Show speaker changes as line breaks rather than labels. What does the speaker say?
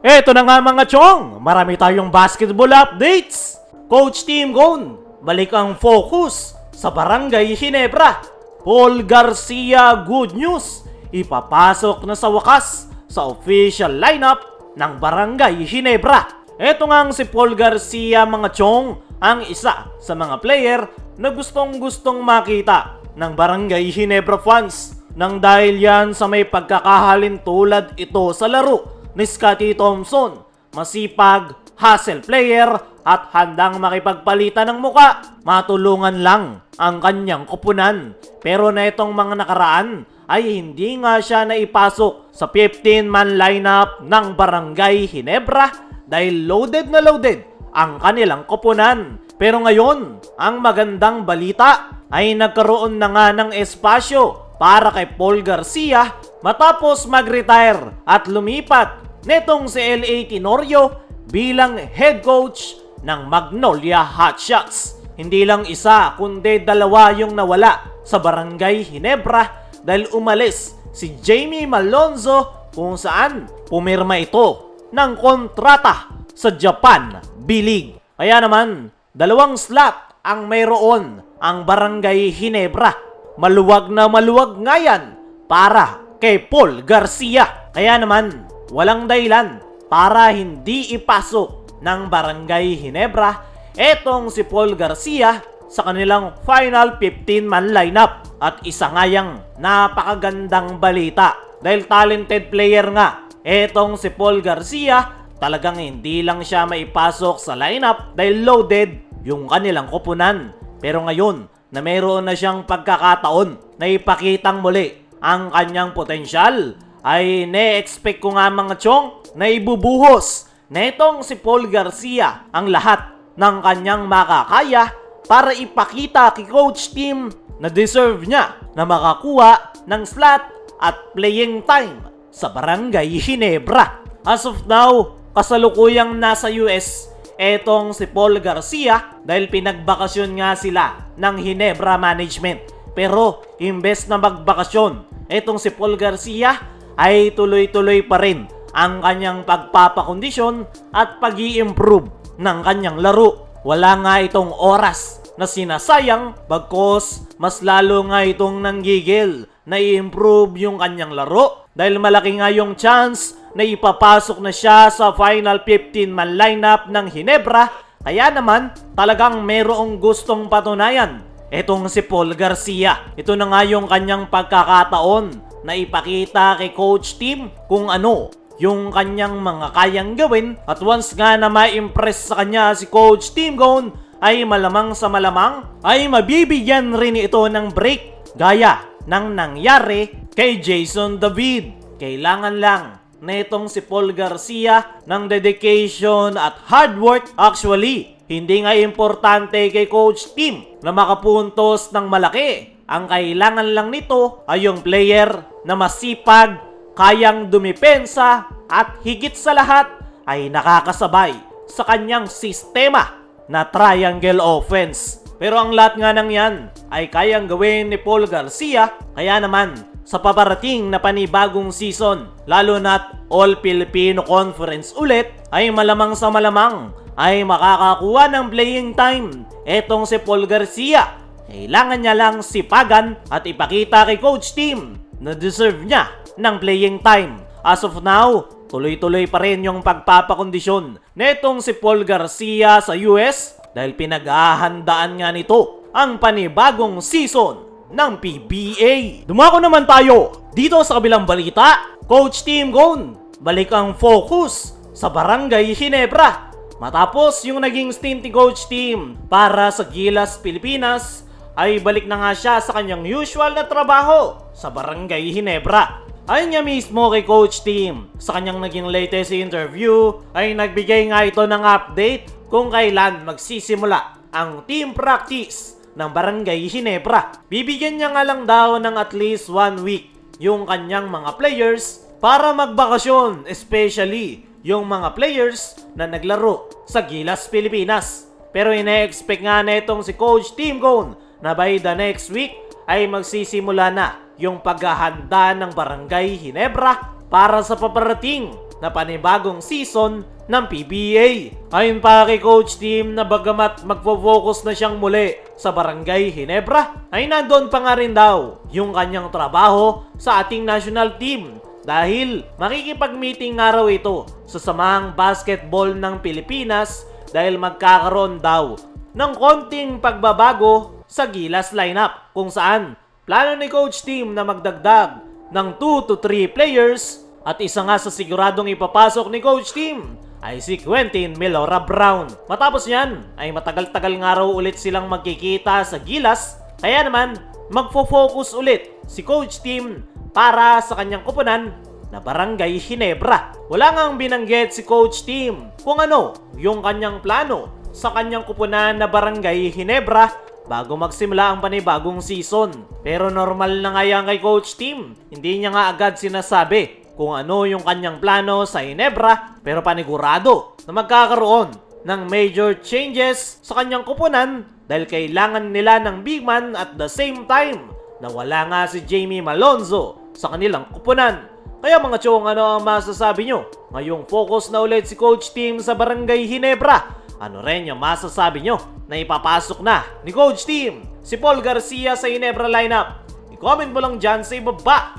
Eto na nga mga chong, marami tayong basketball updates. Coach Team Gone, balik ang focus sa Barangay Ginebra. Paul Garcia, good news, ipapasok na sa wakas sa official lineup ng Barangay Ginebra. Eto nga si Paul Garcia mga chong, ang isa sa mga player na gustong-gustong makita ng Barangay Ginebra fans. Nang dahil yan sa may pagkakahalin tulad ito sa laro ni Scottie Thompson, masipag, hustle player at handang makipagpalitan ng muka. Matulungan lang ang kanyang kupunan. Pero na itong mga nakaraan ay hindi nga siya naipasok sa 15-man lineup ng Barangay Ginebra dahil loaded na loaded ang kanilang kupunan. Pero ngayon, ang magandang balita ay nagkaroon na nga ng espasyo para kay Paul Garcia matapos mag-retire at lumipat netong si L.A. Tenorio bilang head coach ng Magnolia Hotshots. Hindi lang isa kundi dalawa yung nawala sa Barangay Ginebra dahil umalis si Jamie Malonzo kung saan pumirma ito ng kontrata sa Japan B-League. Kaya naman, dalawang slot ang mayroon ang Barangay Ginebra. Maluwag na maluwag nga yan para kay Paul Garcia. Kaya naman, walang dahilan para hindi ipasok ng Barangay Ginebra etong si Paul Garcia sa kanilang final 15-man lineup. At isa nga yang napakagandang balita dahil talented player nga etong si Paul Garcia. Talagang hindi lang siya maipasok sa lineup dahil loaded yung kanilang kupunan. Pero ngayon na mayroon na siyang pagkakataon na ipakitang muli ang kanyang potensyal, ay ne-expect ko nga mga chong na ibubuhos na itong si Paul Garcia ang lahat ng kanyang makakaya para ipakita kay Coach Team na deserve niya na makakuha ng slot at playing time sa Barangay Ginebra. As of now, kasalukuyang nasa US etong si Paul Garcia dahil pinagbakasyon nga sila ng Ginebra management. Pero imbes na magbakasyon, etong si Paul Garcia ay tuloy-tuloy pa rin ang kanyang pagpapakondisyon at pag-i-improve ng kanyang laro. Wala nga itong oras na sinasayang bagkos mas lalo nga itong nanggigil na i-improve yung kanyang laro dahil malaki nga yung chance na ipapasok na siya sa final 15-man lineup ng Ginebra. Kaya naman talagang merong gustong patunayan etong si Paul Garcia. Ito na nga yung kanyang pagkakataon na ipakita kay Coach Team kung ano yung kanyang mga kayang gawin. At once nga na ma-impress sa kanya si Coach Team Gone, ay malamang sa malamang ay mabibigyan rin ito ng break gaya ng nangyari kay Jason David. Kailangan lang na itong si Paul Garcia ng dedication at hard work. Actually, hindi nga importante kay Coach Team na makapuntos ng malaki. Ang kailangan lang nito ay yung player na masipag, kayang dumipensa at higit sa lahat ay nakakasabay sa kanyang sistema na triangle offense. Pero ang lahat nga ng yan ay kayang gawin ni Paul Garcia. Kaya naman, sa paparating na panibagong season, lalo na't All-Filipino Conference ulit, ay malamang sa malamang ay makakakuha ng playing time etong si Paul Garcia. Kailangan niya lang sipagan at ipakita kay Coach Team na deserve niya ng playing time. As of now, tuloy-tuloy pa rin yung pagpapakondisyon netong si Paul Garcia sa US dahil pinaghahandaan nga nito ang panibagong season ng PBA. Dumako naman tayo dito sa kabilang balita. Coach Team Gone, balik ang focus sa Barangay Ginebra. Matapos yung naging stint ni Coach Team para sa Gilas, Pilipinas, ay balik na nga siya sa kanyang usual na trabaho sa Barangay Ginebra. Ayon nga mismo kay Coach Team, sa kanyang naging latest interview ay nagbigay nga ito ng update kung kailan magsisimula ang team practice ng Barangay Ginebra. Bibigyan niya nga lang daw ng at least 1 week yung kanyang mga players para magbakasyon, especially yung mga players na naglaro sa Gilas, Pilipinas. Pero ina-expect nga na itong si Coach Team Gone na by the next week ay magsisimula na yung paghahanda ng Barangay Ginebra para sa paparating na panibagong season ng PBA. Ayon pa kay Coach Tim na bagamat magfo-focus na siyang muli sa Barangay Ginebra, ay nandoon pa nga rin daw yung kanyang trabaho sa ating national team dahil makikipag-meeting nga raw ito sa Samahang Basketball ng Pilipinas dahil magkakaroon daw ng konting pagbabago sa Gilas lineup kung saan plano ni Coach Tim na magdagdag ng 2 to 3 players at isa nga sa siguradong ipapasok ni Coach Tim ay si Quentin Melora Brown. Matapos yan ay matagal-tagal nga raw ulit silang magkikita sa Gilas kaya naman magfo-focus ulit si Coach Tim para sa kanyang kupunan na Barangay Ginebra. Wala ngang binanggit si Coach Tim kung ano yung kanyang plano sa kanyang kupunan na Barangay Ginebra bago magsimula ang panibagong season. Pero normal na nga yan kay Coach Tim. Hindi niya nga agad sinasabi kung ano yung kanyang plano sa Ginebra pero panigurado na magkakaroon ng major changes sa kanyang kupunan dahil kailangan nila ng big man at the same time na wala nga si Jamie Malonzo sa kanilang kupunan. Kaya mga chong, ano ang masasabi nyo? Ngayong focus na ulit si Coach Tim sa Barangay Ginebra. Ano rin yung masasabi nyo na ipapasok na ni Coach Tim si Paul Garcia sa Ginebra lineup? I-comment mo lang dyan sa ibaba.